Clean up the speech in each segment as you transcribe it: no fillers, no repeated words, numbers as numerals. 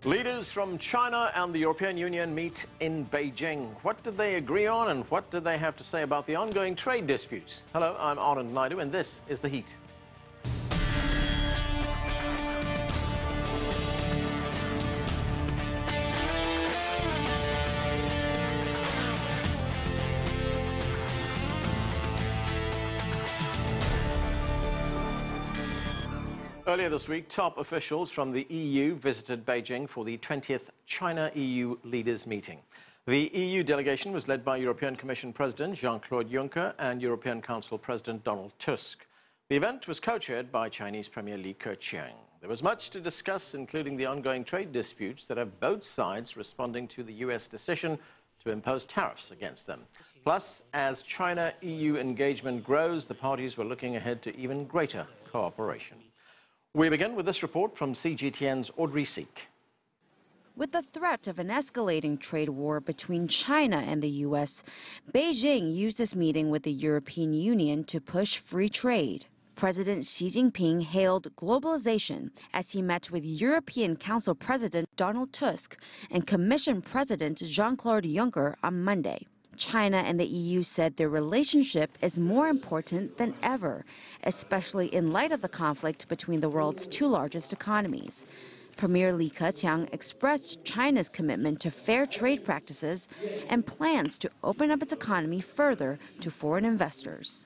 Leaders from China and the European Union meet in Beijing. What did they agree on and what do they have to say about the ongoing trade disputes? Hello, I'm Audrey and this is The Heat. Earlier this week, top officials from the EU visited Beijing for the 20th China-EU leaders meeting. The EU delegation was led by European Commission President Jean-Claude Juncker and European Council President Donald Tusk. The event was co-chaired by Chinese Premier Li Keqiang. There was much to discuss, including the ongoing trade disputes that have both sides responding to the US decision to impose tariffs against them. Plus, as China-EU engagement grows, the parties were looking ahead to even greater cooperation. We begin with this report from CGTN's Audrey Siek. With the threat of an escalating trade war between China and the U.S., Beijing used this meeting with the European Union to push free trade. President Xi Jinping hailed globalization as he met with European Council President Donald Tusk and Commission President Jean-Claude Juncker on Monday. China and the EU said their relationship is more important than ever, especially in light of the conflict between the world's two largest economies. Premier Li Keqiang expressed China's commitment to fair trade practices and plans to open up its economy further to foreign investors.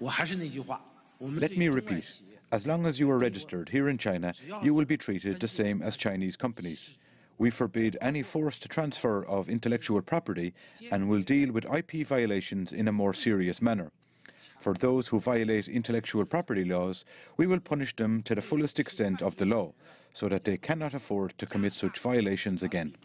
Let me repeat, as long as you are registered here in China, you will be treated the same as Chinese companies. We forbid any forced transfer of intellectual property and will deal with IP violations in a more serious manner. For those who violate intellectual property laws, we will punish them to the fullest extent of the law, so that they cannot afford to commit such violations again.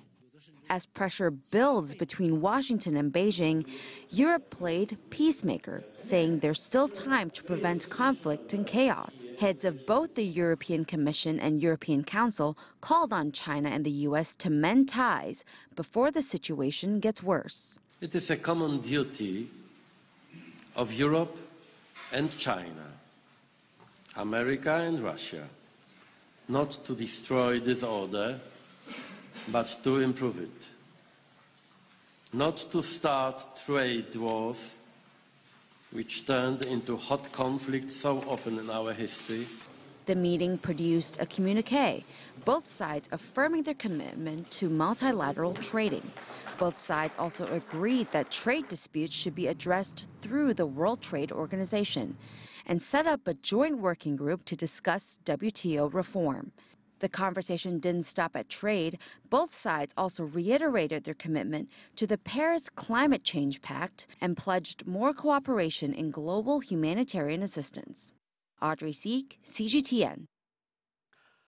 As pressure builds between Washington and Beijing, Europe played peacemaker, saying there's still time to prevent conflict and chaos. Heads of both the European Commission and European Council called on China and the U.S. to mend ties before the situation gets worse. It is a common duty of Europe and China, America and Russia, not to destroy this order, but to improve it. Not to start trade wars, which turned into hot conflict so often in our history. The meeting produced a communiqué, both sides affirming their commitment to multilateral trading. Both sides also agreed that trade disputes should be addressed through the World Trade Organization and set up a joint working group to discuss WTO reform. The conversation didn't stop at trade. Both sides also reiterated their commitment to the Paris Climate Change Pact and pledged more cooperation in global humanitarian assistance. Audrey Siek, CGTN.